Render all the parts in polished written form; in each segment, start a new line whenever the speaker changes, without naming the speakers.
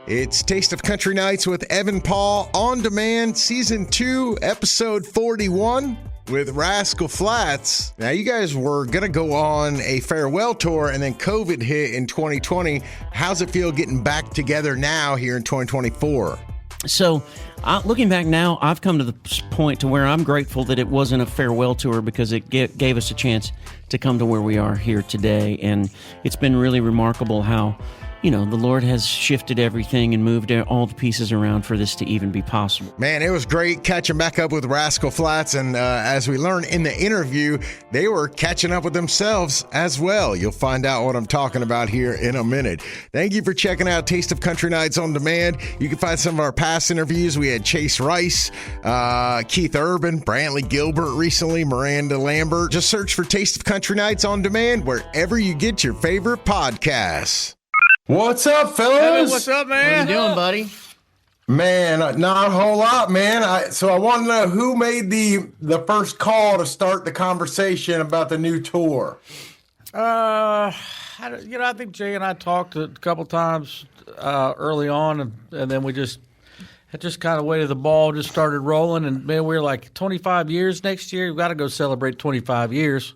It's Taste of Country Nights with Evan Paul on demand, season 2, episode 41 with Rascal Flatts. Now, you guys were going to go on a farewell tour and then COVID hit in 2020. How's it feel getting back together now here in 2024?
So, looking back now, I've come to the point to where I'm grateful that it wasn't a farewell tour because it gave us a chance to come to where we are here today. And it's been really remarkable how, the Lord has shifted everything and moved all the pieces around for this to even be possible.
Man, it was great catching back up with Rascal Flatts. And as we learned in the interview, they were catching up with themselves as well. You'll find out what I'm talking about here in a minute. Thank you for checking out Taste of Country Nights on demand. You can find some of our past interviews. We had Chase Rice, Keith Urban, Brantley Gilbert recently, Miranda Lambert. Just search for Taste of Country Nights on demand wherever you get your favorite podcasts. What's up, fellas?
Hey, what's up, man?
What are you doing, buddy?
Man, not a whole lot, man. So I want to know who made the first call to start the conversation about the new tour.
I think Jay and I talked a couple times early on, and then we just kind of waited. The ball just started rolling, and man, we were like 25 years next year. We've got to go celebrate 25 years.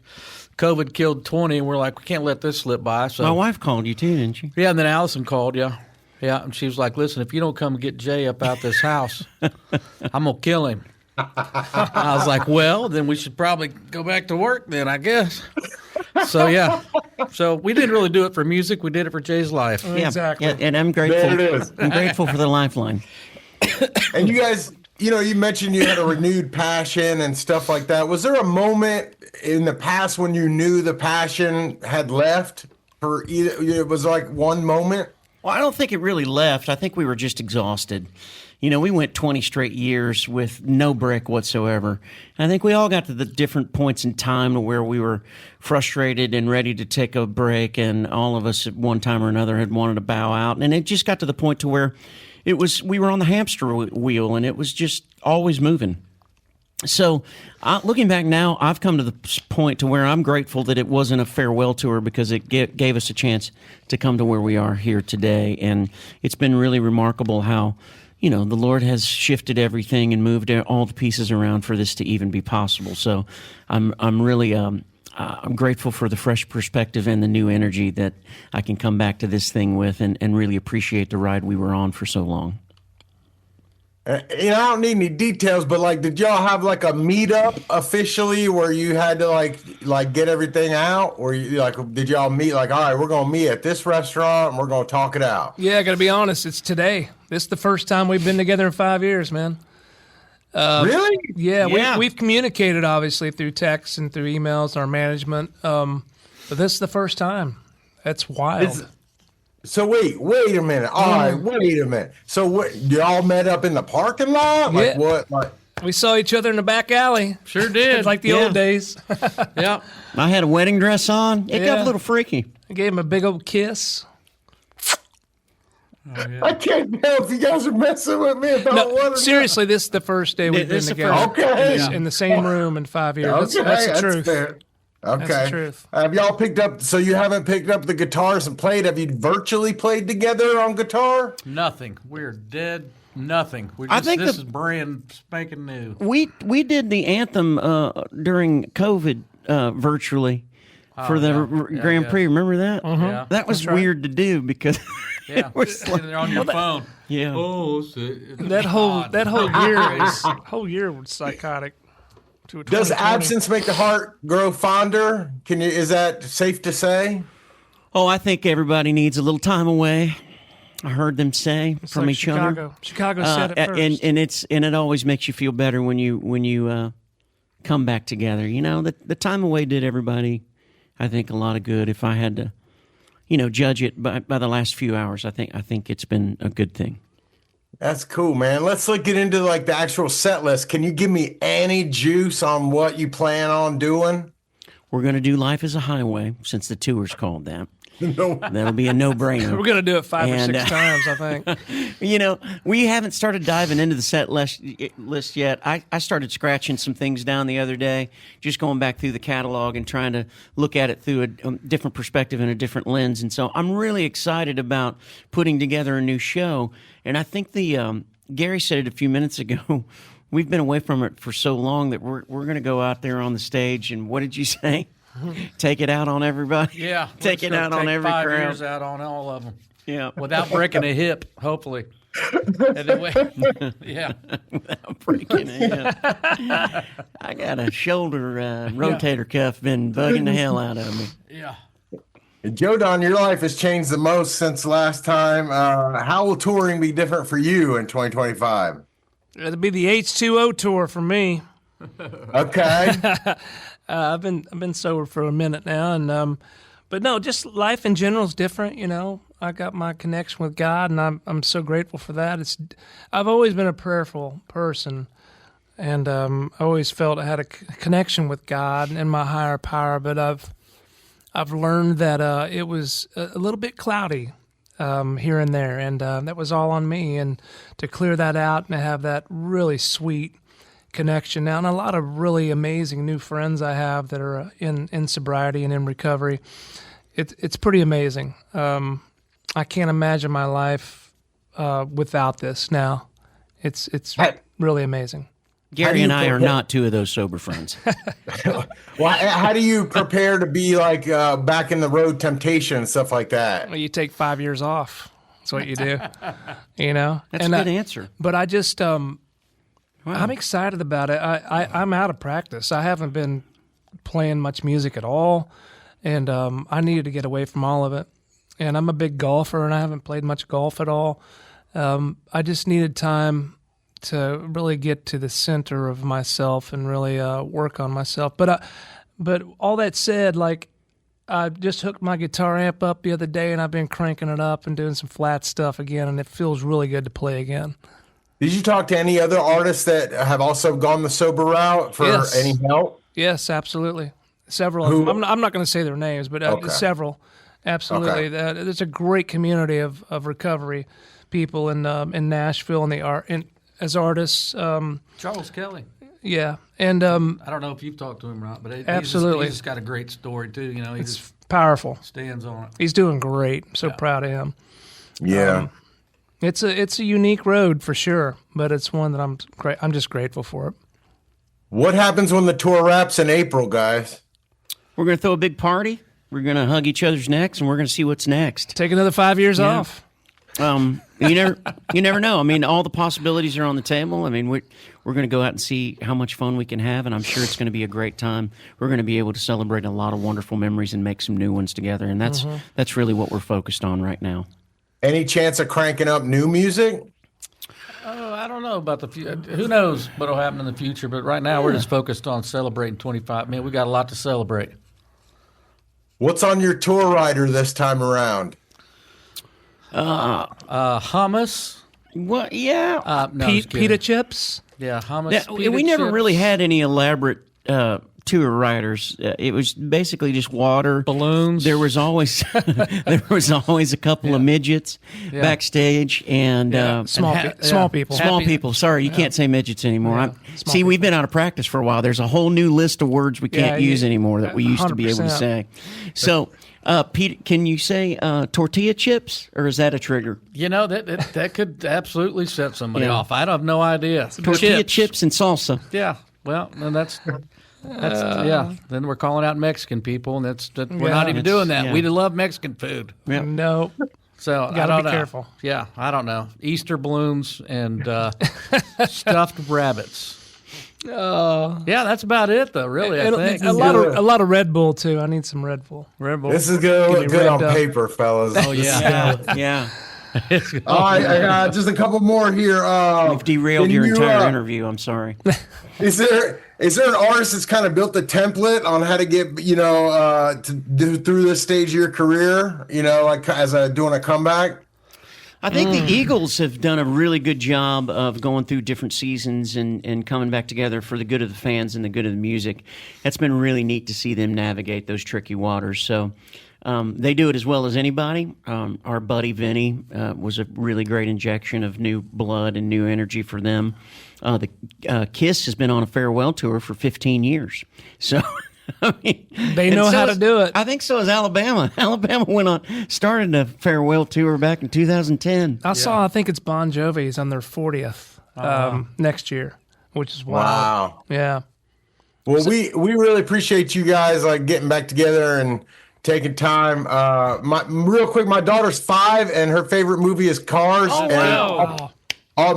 COVID killed 20, and we're like, we can't let this slip by. So
my wife called you too, didn't she?
Yeah, and then Allison called, yeah, and she was like, listen, if you don't come get Jay up out this house, I'm gonna kill him. I was like, well, then we should probably go back to work then, I guess. So yeah, so we didn't really do it for music. We did it for Jay's life.
Yeah,
Exactly.
Yeah, and I'm grateful.
There it is.
I'm grateful for the lifeline.
And you guys, you mentioned you had a renewed passion and stuff like that. Was there a moment in the past when you knew the passion had left? For either, it was like one moment?
Well, I don't think it really left. I think we were just exhausted. We went 20 straight years with no break whatsoever. And I think we all got to the different points in time where we were frustrated and ready to take a break, and all of us at one time or another had wanted to bow out. And it just got to the point to where we were on the hamster wheel, and it was just always moving. So, looking back now, I've come to the point to where I'm grateful that it wasn't a farewell tour because it gave us a chance to come to where we are here today. And it's been really remarkable how, the Lord has shifted everything and moved all the pieces around for this to even be possible. So, I'm really I'm grateful for the fresh perspective and the new energy that I can come back to this thing with, and really appreciate the ride we were on for so long.
I don't need any details, but did y'all have a meetup officially where you had to get everything out, or did y'all meet all right, we're gonna meet at this restaurant and we're gonna talk it out?
Yeah, I gotta be honest, it's today. This is the first time we've been together in 5 years, man.
Really?
Yeah. We've communicated obviously through text and through emails, our management. But this is the first time. That's wild.
So wait a minute. All right, wait a minute. So what? Y'all met up in the parking lot?
Yeah.
What?
We saw each other in the back alley.
Sure did.
It's like the old days.
Yeah.
I had a wedding dress on. It got a little freaky.
I gave him a big old kiss.
Oh, yeah.
I can't tell if you guys are messing with me about
No, seriously, this is the first day we've been together.
Okay.
In the same room in 5 years.
Okay,
That's the truth.
fair. Okay.
That's the truth.
Have y'all picked up? So you haven't picked up the guitars and played? Have you virtually played together on guitar?
Nothing. We're dead. Nothing.
I think
this is brand spanking new.
We did the anthem during COVID virtually for the Grand Prix. Remember that?
Yeah.
That was weird to do because
Yeah.
it was
They're on your phone.
yeah.
Oh,
That whole year was psychotic.
Does absence make the heart grow fonder? Is that safe to say?
Oh, I think everybody needs a little time away. I heard them say
It's
from
like
each other.
Chicago said it first.
And it always makes you feel better when you come back together. The time away did everybody, I think, a lot of good. If I had to, judge it by the last few hours, I think it's been a good thing.
That's cool, man. Let's get into the actual set list. Can you give me any juice on what you plan on doing?
We're going to do Life is a Highway, since the tour's called that.
No.
That'll be a no-brainer.
We're gonna do it 5 or
And,
6 times, I think.
You know, we haven't started diving into the set list yet. I started scratching some things down the other day, just going back through the catalog and trying to look at it through a different perspective and a different lens. And so I'm really excited about putting together a new show. And I think Gary said it a few minutes ago. We've been away from it for so long that we're going to go out there on the stage and what did you say? Take it out on everybody.
Yeah,
take it out on every
5
crowd.
years out on all of them.
Yeah,
without breaking a hip, hopefully. And then yeah,
without breaking it. I got a shoulder rotator cuff been bugging the hell out of me.
Yeah.
Joe Don, your life has changed the most since last time. How will touring be different for you in 2025?
It'll be the H2O tour for me.
Okay.
I've been sober for a minute now, and but no, just life in general is different. You know, I got my connection with God, and I'm so grateful for that. I've always been a prayerful person, and I always felt I had a connection with God and my higher power. But I've learned that it was a little bit cloudy here and there, and that was all on me. And to clear that out and to have that really sweet connection now, and a lot of really amazing new friends I have that are in sobriety and in recovery. It's pretty amazing. I can't imagine my life without this now. It's really amazing.
Gary and I are not two of those sober friends.
Well, how do you prepare to be like back in the road temptation and stuff like that?
Well, you take 5 years off. That's what you do. You know,
That's a good answer.
But I just I'm excited about it. I'm out of practice. I haven't been playing much music at all, and I needed to get away from all of it. And I'm a big golfer, and I haven't played much golf at all. I just needed time to really get to the center of myself and really work on myself. But all that said, like, I just hooked my guitar amp up the other day, and I've been cranking it up and doing some flat stuff again, and it feels really good to play again.
Did you talk to any other artists that have also gone the sober route for any help?
Yes, absolutely. Several of them. I'm not going to say their names, but several. Absolutely.
Okay.
There's a great community of recovery people in Nashville as artists.
Charles Kelly.
Yeah, and
I don't know if you've talked to him or not, but
absolutely,
he's just got a great story too. You know,
it's powerful.
Stands on it.
He's doing great. I'm so proud of him.
Yeah.
It's a unique road for sure, but it's one that I'm just grateful for it.
What happens when the tour wraps in April, guys?
We're going to throw a big party. We're going to hug each other's necks, and we're going to see what's next.
Take another 5 years off.
You never know. I mean, all the possibilities are on the table. I mean, we're going to go out and see how much fun we can have, and I'm sure it's going to be a great time. We're going to be able to celebrate a lot of wonderful memories and make some new ones together, and that's really what we're focused on right now.
Any chance of cranking up new music?
Oh, I don't know about the future. Who knows what'll happen in the future? But right now, we're just focused on celebrating 25. Man, we got a lot to celebrate.
What's on your tour rider this time around?
Hummus.
What? Yeah.
No,
pita chips.
Yeah, hummus.
Yeah, we never really had any elaborate tour riders. It was basically just water,
balloons.
There was always a couple of midgets backstage, and
small people.
Small people. Sorry, you can't say midgets anymore. See, we've been out of practice for a while. There's a whole new list of words we can't use anymore that we used to be able to say. So, Pete, can you say tortilla chips, or is that a trigger?
You know, that could absolutely set somebody off. I have no idea.
Tortilla chips and salsa.
Yeah. Well, then that's Then we're calling out Mexican people, and we're not even doing that. We love Mexican food.
Yeah. No.
So
I don't know. Careful.
Yeah, I don't know. Easter balloons and stuffed rabbits. Yeah, that's about it, though. Really, I think
a lot of Red Bull too. I need some Red Bull.
Red Bull.
This is gonna look good on paper, fellas.
Oh yeah,
yeah.
All right, I got just a couple more here.
We've derailed your entire interview. I'm sorry.
Is there an artist that's kind of built the template on how to get to do through this stage of your career? Like as doing a comeback.
I think the Eagles have done a really good job of going through different seasons and coming back together for the good of the fans and the good of the music. It's been really neat to see them navigate those tricky waters. So They do it as well as anybody. Our buddy Vinny was a really great injection of new blood and new energy for them. The Kiss has been on a farewell tour for 15 years. So I mean,
They know how to do it.
I think so is Alabama. Alabama started a farewell tour back in 2010.
I think it's Bon Jovi's on their 40th next year, which is wild.
Wow.
Yeah.
Well, we really appreciate you guys like getting back together and taking time. Real quick, my daughter's 5 and her favorite movie is Cars.
Oh,
and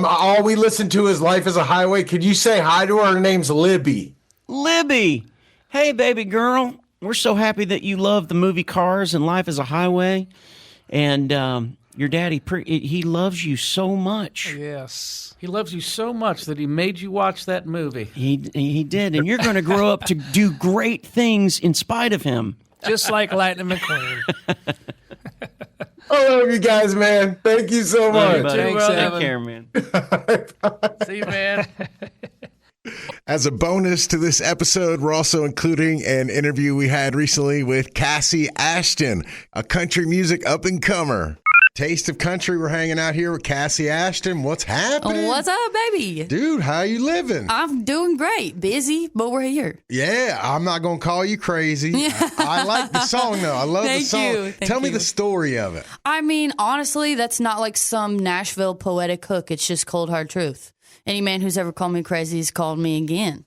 wow.
all we listen to is Life is a Highway. Could you say hi to her? Her name's Libby.
Libby. Hey, baby girl. We're so happy that you love the movie Cars and Life is a Highway. And your daddy, he loves you so much.
Yes.
He loves you so much that he made you watch that movie.
He did. And you're going to grow up to do great things in spite of him.
Just like Lightning McQueen.
I love you guys, man. Thank you so
Love you,
much.
buddy.
Thanks,
Take
Evan.
care, man.
See you, man.
As a bonus to this episode, we're also including an interview we had recently with Kassi Ashton, a country music up-and-comer. Taste of Country, we're hanging out here with Kassi Ashton. What's happening?
What's up, baby?
Dude, how you living?
I'm doing great. Busy, but we're here.
Yeah, I'm not going to call you crazy. I like the song, though. I love the
Thank
song.
you. Thank
Tell me
you.
the story of it.
I mean, honestly, that's not like some Nashville poetic hook. It's just cold, hard truth. Any man who's ever called me crazy has called me again.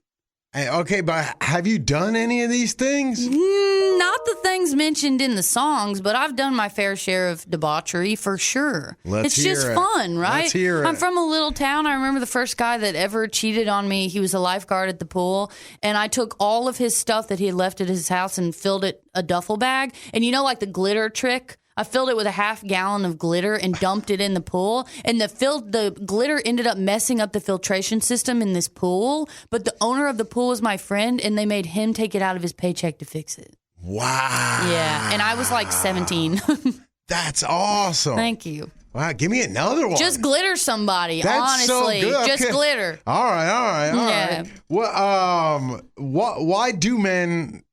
Hey, okay, but have you done any of these things?
Not the things mentioned in the songs, but I've done my fair share of debauchery for sure.
Let's
it's
hear
just
it.
fun, right?
Let's hear it.
I'm from a little town. I remember the first guy that ever cheated on me. He was a lifeguard at the pool, and I took all of his stuff that he had left at his house and filled it a duffel bag. And you know, like the glitter trick? I filled it with a half gallon of glitter and dumped it in the pool. And the glitter ended up messing up the filtration system in this pool. But the owner of the pool was my friend, and they made him take it out of his paycheck to fix it.
Wow.
Yeah, and I was like 17.
That's awesome.
Thank you.
Wow, give me another one.
Just glitter somebody,
That's
honestly.
so good.
Just
Okay.
glitter.
All right.
Yeah.
Well, why do men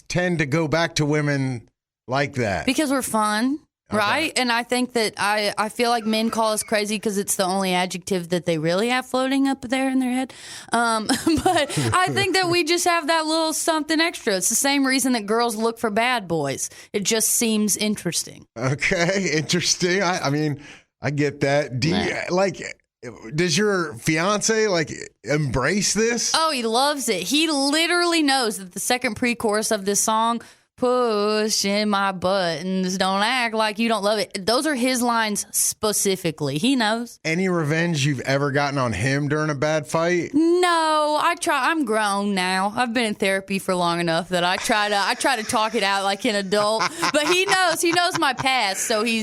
tend to go back to women like that?
Because we're fun, right? And I think that I feel like men call us crazy because it's the only adjective that they really have floating up there in their head. But I think that we just have that little something extra. It's the same reason that girls look for bad boys. It just seems interesting.
Okay, interesting. I mean, I get that. Do you, like, does your fiance like embrace this?
Oh, he loves it. He literally knows that the second pre-chorus of this song, pushing my buttons, don't act like you don't love it. Those are his lines specifically. He knows.
Any revenge you've ever gotten on him during a bad fight?
No, I try. I'm grown now. I've been in therapy for long enough that I try to talk it out like an adult. But he knows. He knows my past, so he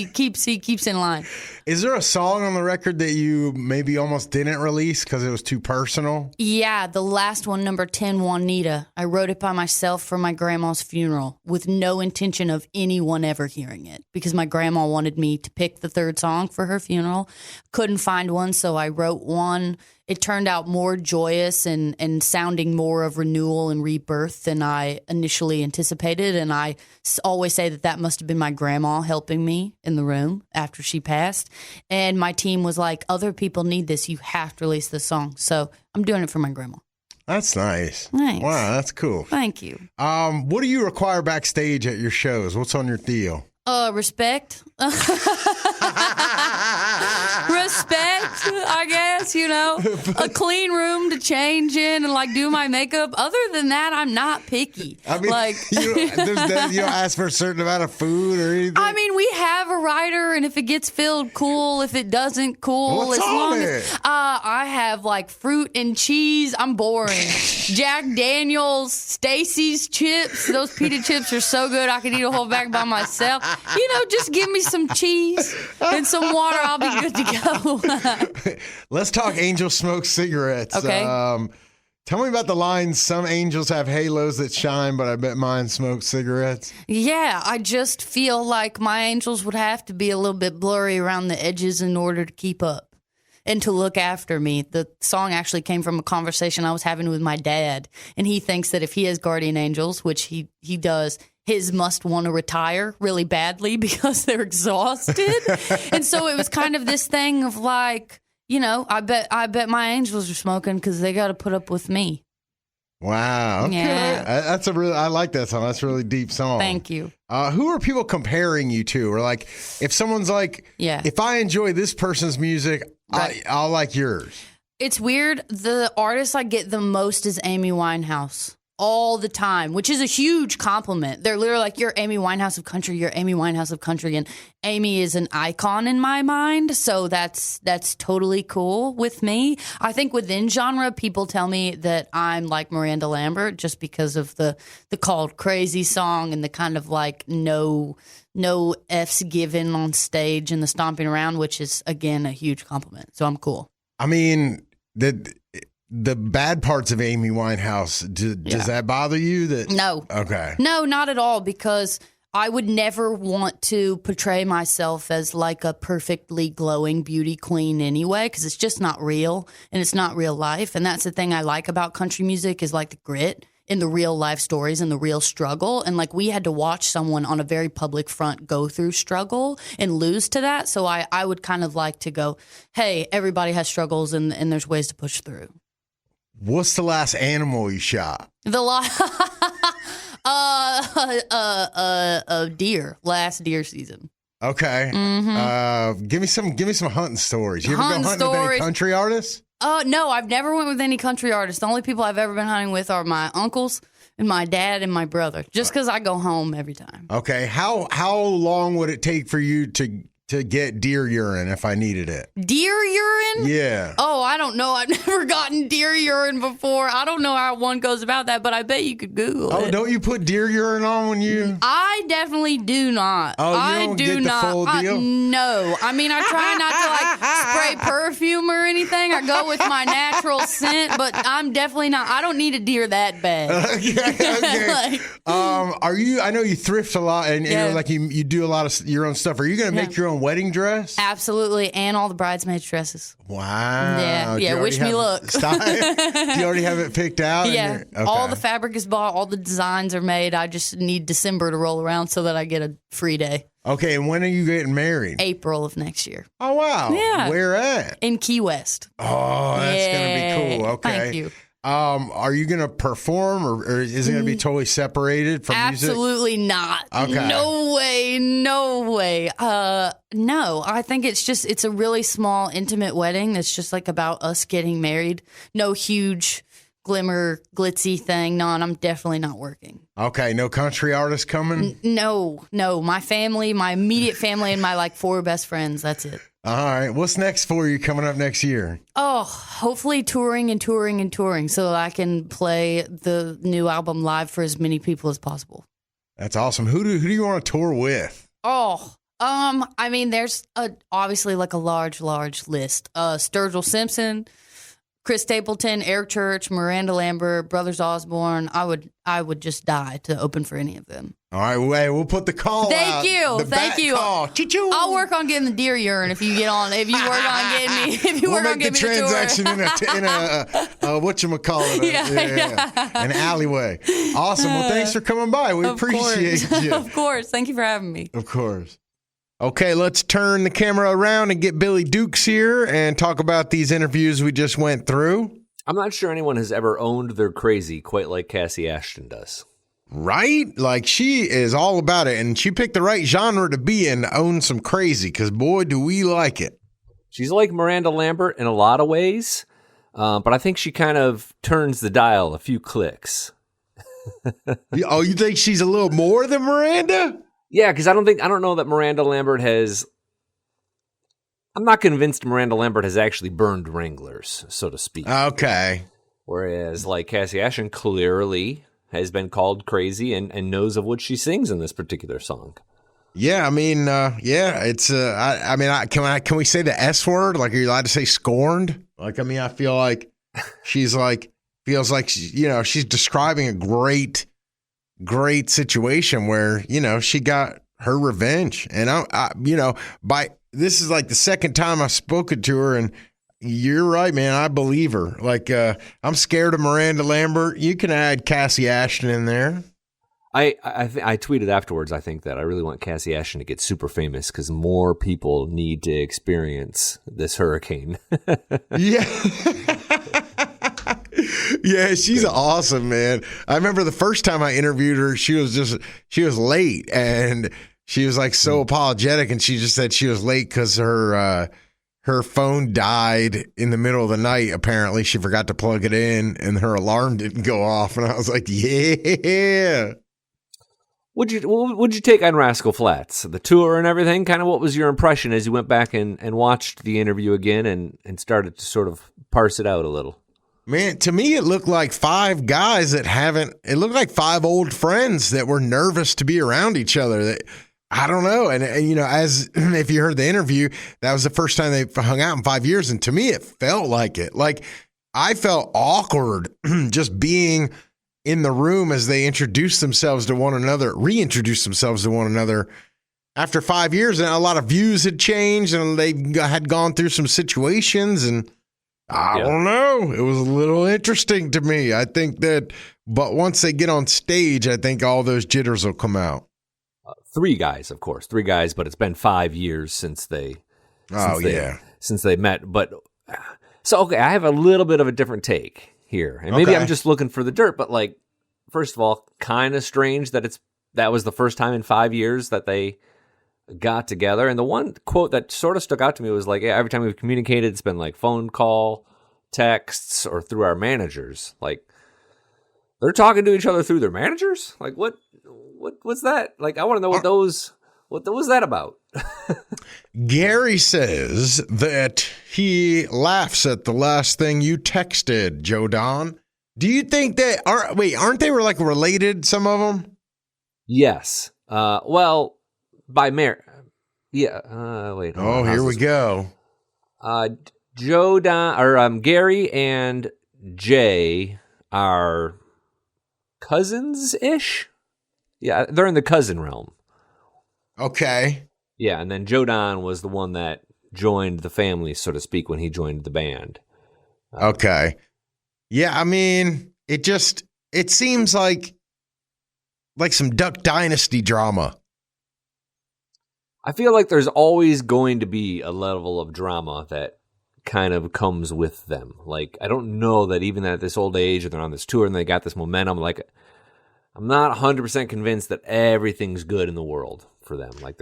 keeps in line.
Is there a song on the record that you maybe almost didn't release because it was too personal?
Yeah, the last one, number 10, Juanita. I wrote it by myself for my grandma's funeral with no intention of anyone ever hearing it because my grandma wanted me to pick the third song for her funeral. Couldn't find one, so I wrote one. It turned out more joyous and sounding more of renewal and rebirth than I initially anticipated. And I always say that must have been my grandma helping me in the room after she passed. And my team was like, other people need this. You have to release this song. So I'm doing it for my grandma.
That's nice.
Thanks.
Wow, that's cool.
Thank you.
What do you require backstage at your shows? What's on your deal?
Respect. Respect, I guess, a clean room to change in and like do my makeup. Other than that, I'm not picky.
I mean,
like,
you don't ask for a certain amount of food or anything?
I mean, we have a rider, and if it gets filled, cool. If it doesn't, cool.
What's
as
on
long
it?
as I have like fruit and cheese. I'm boring. Jack Daniels, Stacy's chips. Those pita chips are so good. I could eat a whole bag by myself. Just give me some cheese and some water. I'll be good to go.
Let's talk Angel Smoke Cigarettes.
Okay.
Tell me about the lines. Some angels have halos that shine, but I bet mine smoke cigarettes.
Yeah, I just feel like my angels would have to be a little bit blurry around the edges in order to keep up and to look after me. The song actually came from a conversation I was having with my dad, and he thinks that if he has guardian angels, which he does, his must want to retire really badly because they're exhausted. And so it was kind of this thing of like, you know, I bet my angels are smoking because they got to put up with me.
Wow. Okay.
Yeah.
That's I like that song. That's a really deep song.
Thank you.
Who are people comparing you to? Or like, if someone's like, if I enjoy this person's music,
Right.
I'll like yours.
It's weird. The artist I get the most is Amy Winehouse. All the time, which is a huge compliment. They're literally like, you're Amy Winehouse of country, you're Amy Winehouse of country. And Amy is an icon in my mind. So that's totally cool with me. I think within genre, people tell me that I'm like Miranda Lambert just because of the Called Crazy song and the kind of like no F's given on stage and the stomping around, which is, again, a huge compliment. So I'm cool.
I mean, the bad parts of Amy Winehouse, does that bother you?
No.
Okay.
No, not at all, because I would never want to portray myself as like a perfectly glowing beauty queen anyway, because it's just not real and it's not real life. And that's the thing I like about country music is like the grit in the real life stories and the real struggle. And like we had to watch someone on a very public front go through struggle and lose to that. So I would kind of like to go, hey, everybody has struggles and there's ways to push through.
What's the last animal you shot?
Deer. Last deer season.
Okay.
Mm-hmm.
Give me some hunting stories. You ever
Hunting
go hunting with any country artists?
No, I've never went with any country artists. The only people I've ever been hunting with are my uncles and my dad and my brother. Just because I go home every time.
Okay. How long would it take for you to get deer urine if I needed it?
Deer urine?
Yeah.
Oh, I don't know. I've never gotten deer urine before. I don't know how one goes about that, but I bet you could Google it.
Oh, don't you put deer urine on when you?
I definitely do not.
Oh, you don't get the full deal?
No. I mean, I try not to like spray perfume or anything. I go with my natural scent, but I'm definitely not. I don't need a deer that bad.
Okay. Are you? I know you thrift a lot, and you know, like you do a lot of your own stuff. Are you going to make your own wedding dress?
Absolutely, and all the bridesmaids' dresses.
Wow.
Yeah. Wish me luck.
Do you already have it picked out?
Yeah.
Okay.
All the fabric is bought. All the designs are made. I just need December to roll around so that I get a free day.
Okay, and when are you getting married?
April of next year.
Oh, wow.
Yeah.
Where at?
In Key West.
Oh, that's going to be cool. Okay.
Thank you.
Are you going to perform or is it going to be totally separated from music?
Absolutely not.
Okay.
No way. No, I think it's a really small, intimate wedding that's just like about us getting married. No huge glimmer, glitzy thing. No, and I'm definitely not working.
Okay, no country artists coming?
No. My family, my immediate family, and my like 4 best friends. That's it.
All right. What's next for you coming up next year?
Oh, hopefully touring so that I can play the new album live for as many people as possible.
That's awesome. Who do you want to tour with?
Oh, I mean, there's obviously like a large list. Sturgill Simpson, Chris Stapleton, Eric Church, Miranda Lambert, Brothers Osborne. I would just die to open for any of them.
All right, we'll put the call out.
Thank you.
Call.
I'll work on getting the deer urine if you work on getting me. If you
we'll
work on
make the
getting me
transaction in a whatchamacallit, an alleyway. Awesome. Well, thanks for coming by. We appreciate you.
Of course. Thank you for having me.
Of course. Okay, let's turn the camera around and get Billy Dukes here and talk about these interviews we just went through.
I'm not sure anyone has ever owned their crazy quite like Kassi Ashton does.
Right? Like, she is all about it, and she picked the right genre to be in to own some crazy, because, boy, do we like it.
She's like Miranda Lambert in a lot of ways, but I think she kind of turns the dial a few clicks.
Oh, you think she's a little more than Miranda?
Yeah, because I don't know that Miranda Lambert has... I'm not convinced Miranda Lambert has actually burned Wranglers, so to speak.
Okay.
Whereas, like, Kassi Ashton clearly has been called crazy and knows of what she sings in this particular song.
Yeah, I mean, it's. Can we say the S word? Like, are you allowed to say scorned? Like, I mean, I feel like she's like feels like she's describing a great situation where she got her revenge, and this is like the second time I've spoken to her, and you're right, man. I believe her. Like, I'm scared of Miranda Lambert. You can add Kassi Ashton in there.
I tweeted afterwards, I think that I really want Kassi Ashton to get super famous because more people need to experience this hurricane.
Yeah. Yeah, she's awesome, man. I remember the first time I interviewed her, she was late, and she was like so apologetic, and she just said she was late because her phone died in the middle of the night. Apparently, she forgot to plug it in, and her alarm didn't go off. And I was like, yeah.
What'd you take on Rascal Flatts, the tour and everything? Kind of what was your impression as you went back and watched the interview again and started to sort of parse it out a little?
Man, to me, it looked like five guys it looked like five old friends that were nervous to be around each other. That I don't know. And as if you heard the interview, that was the first time they hung out in 5 years. And to me, it felt like it. Like I felt awkward just being in the room as they reintroduced themselves to one another after 5 years. And a lot of views had changed and they had gone through some situations, and I don't know. It was a little interesting to me. I think but once they get on stage, I think all those jitters will come out.
Three guys, of course. Three guys, but it's been 5 years since they met. But so, okay, I have a little bit of a different take here. And maybe I'm just looking for the dirt, but like, first of all, kind of strange that that was the first time in 5 years that they got together. And the one quote that sort of stuck out to me was like, every time we've communicated, it's been like phone call, texts, or through our managers. Like, they're talking to each other through their managers? Like, what's that? Like, I want to know what was that about?
Gary says that he laughs at the last thing you texted, Joe Don. Do you think that aren't they like related, some of them?
Yes. Well, by wait.
Oh, here we go.
Joe Don or Gary and Jay are cousins-ish. Yeah, they're in the cousin realm.
Okay.
Yeah, and then Joe Don was the one that joined the family, so to speak, when he joined the band.
Okay. Yeah, I mean, it seems like some Duck Dynasty drama.
I feel like there's always going to be a level of drama that kind of comes with them. Like, I don't know that even at this old age, or they're on this tour and they got this momentum, like, I'm not 100% convinced that everything's good in the world for them. Like,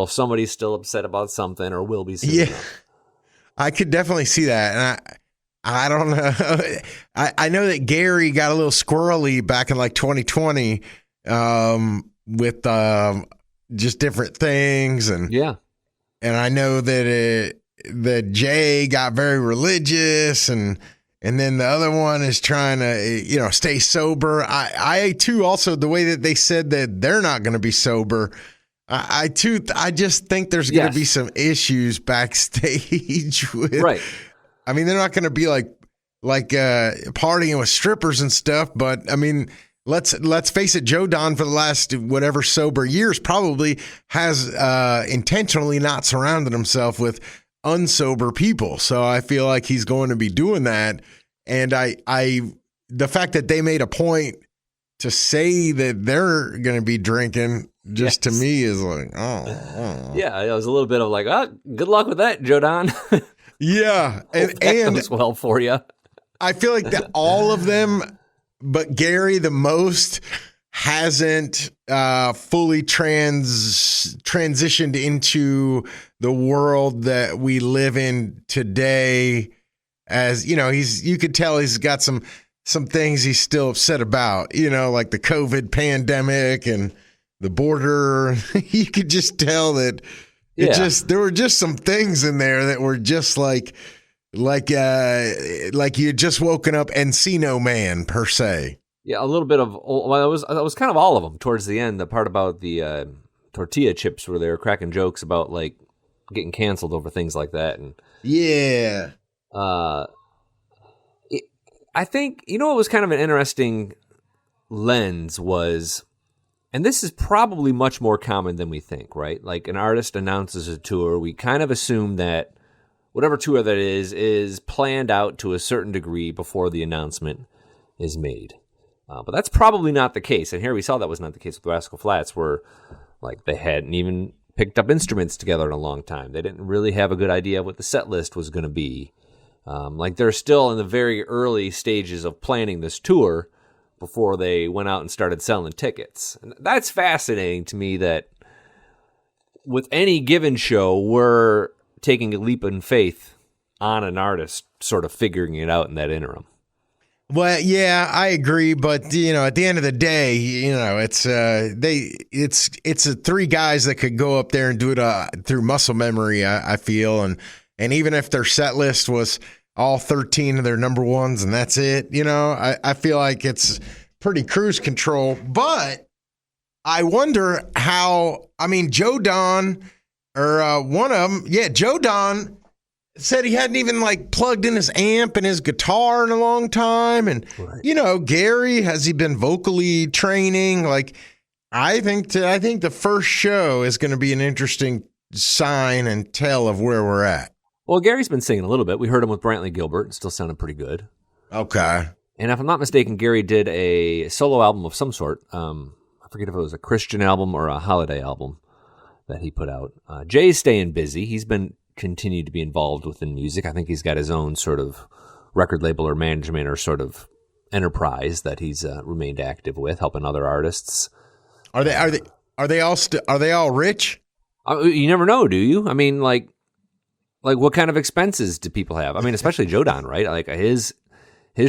somebody's still upset about something, or will be soon.
Yeah, I could definitely see that. And I don't know. I know that Gary got a little squirrely back in like 2020 with just different things. And
yeah.
And I know that Jay got very religious, and then the other one is trying to, stay sober. I too, also the way that they said that they're not going to be sober. I just think there's going to be some issues backstage with.
Right.
I mean, they're not going to be like partying with strippers and stuff, but I mean, let's face it, Joe Don for the last whatever sober years probably has intentionally not surrounded himself with unsober people. So I feel like he's going to be doing that. And the fact that they made a point to say that they're going to be drinking just to me is like, oh.
Yeah, it was a little bit of like, good luck with that, Joe Don.
Yeah.
And goes well for you.
I feel like that all of them, but Gary the most, hasn't fully transitioned into the world that we live in today. As you could tell he's got some things he's still upset about, like the COVID pandemic and the border. You could just tell that there were just some things in there that were just like you had just woken up Encino Man per se.
Yeah, a little bit of. Well, that was kind of all of them towards the end. The part about the tortilla chips, where they were cracking jokes about like getting canceled over things like that, and
yeah.
I think what was kind of an interesting lens was, and this is probably much more common than we think, right? Like, an artist announces a tour, we kind of assume that whatever tour that is planned out to a certain degree before the announcement is made. But that's probably not the case. And here we saw that was not the case with Rascal Flatts, where like they hadn't even picked up instruments together in a long time. They didn't really have a good idea of what the set list was going to be. Like they're still in the very early stages of planning this tour before they went out and started selling tickets. And that's fascinating to me that with any given show, we're taking a leap in faith on an artist sort of figuring it out in that interim.
Well, yeah, I agree, but at the end of the day, it's three guys that could go up there and do it through muscle memory. I feel, and even if their set list was all 13 of their number ones and that's it, I feel like it's pretty cruise control. But I wonder how. I mean, Joe Don or one of them, Joe Don said he hadn't even plugged in his amp and his guitar in a long time. And, right. Gary, has he been vocally training? I think the first show is going to be an interesting sign and tell of where we're at.
Well, Gary's been singing a little bit. We heard him with Brantley Gilbert. It still sounded pretty good.
Okay.
And if I'm not mistaken, Gary did a solo album of some sort. I forget if it was a Christian album or a holiday album that he put out. Jay's staying busy. He's been continued to be involved within music. I think he's got his own sort of record label or management or sort of enterprise that he's remained active with, helping other artists.
Are they all rich?
You never know, do you? I mean, like what kind of expenses do people have? I mean, especially Joe Don, right? Like his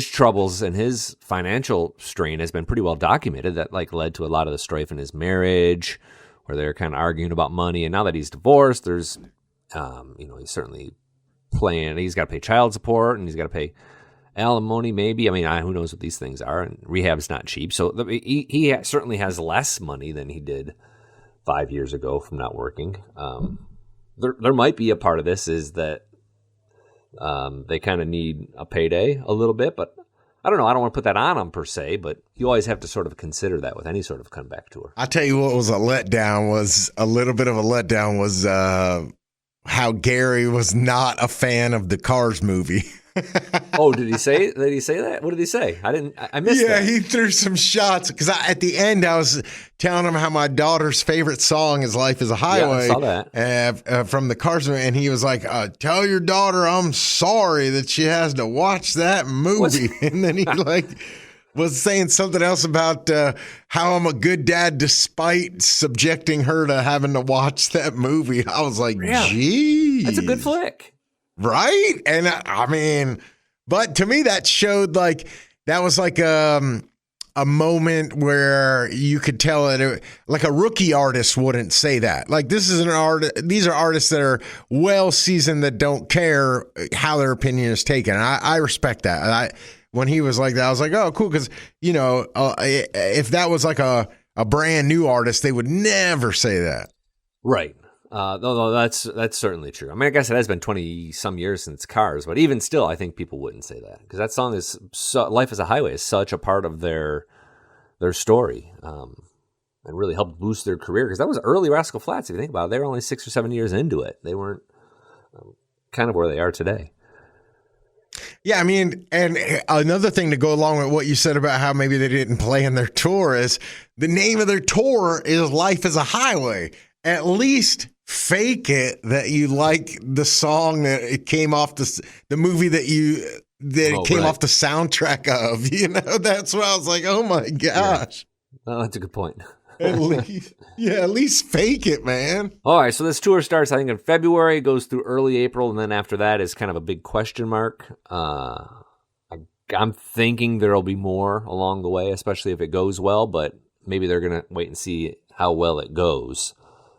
troubles and his financial strain has been pretty well documented. That led to a lot of the strife in his marriage, where they're kind of arguing about money. And now that he's divorced, there's he's certainly playing. He's got to pay child support and he's got to pay alimony, maybe. I mean, who knows what these things are? And rehab's not cheap. So he certainly has less money than he did 5 years ago from not working. There might be a part of this is that they kind of need a payday a little bit, but I don't know. I don't want to put that on them per se, but you always have to sort of consider that with any sort of comeback tour.
I'll tell you what was a little bit of a letdown was how Gary was not a fan of the Cars movie.
Oh, did he say that? What did he say? I missed that.
Yeah, he threw some shots because at the end I was telling him how my daughter's favorite song is "Life Is a Highway."
Yeah, I saw that.
From the Cars movie, and he was like, "Tell your daughter I'm sorry that she has to watch that movie." And then he was saying something else about how I'm a good dad despite subjecting her to having to watch that movie. I was like, geez.
That's a good flick.
Right? And I mean, but to me that showed that was a moment where you could tell it a rookie artist wouldn't say that. This is these are artists that are well seasoned that don't care how their opinion is taken. I respect that. When he was like that, I was like, oh, cool. Because, if that was a brand new artist, they would never say that.
Right. No, that's certainly true. I mean, I guess it has been 20 some years since Cars, but even still, I think people wouldn't say that because that song is "Life Is a Highway" is such a part of their story, and really helped boost their career because that was early Rascal Flatts. If you think about it, they were only 6 or 7 years into it. They weren't kind of where they are today.
Yeah, I mean, and another thing to go along with what you said about how maybe they didn't play in their tour is the name of their tour is "Life Is a Highway." At least fake it that you like the song that it came off the movie that it came off the soundtrack of. That's why I was like, oh my gosh.
Yeah. Oh, that's a good point.
At least fake it, man.
All right, so this tour starts, I think, in February, goes through early April, and then after that is kind of a big question mark. I'm thinking there'll be more along the way, especially if it goes well, but maybe they're going to wait and see how well it goes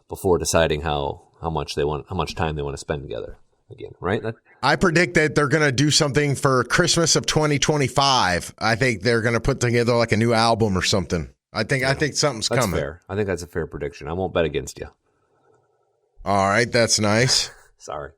before deciding how much time they want to spend together again, right?
I predict that they're going to do something for Christmas of 2025. I think they're going to put together a new album or something. I think something's
that's
coming.
Fair. I think that's a fair prediction. I won't bet against you.
All right, that's nice.
Sorry.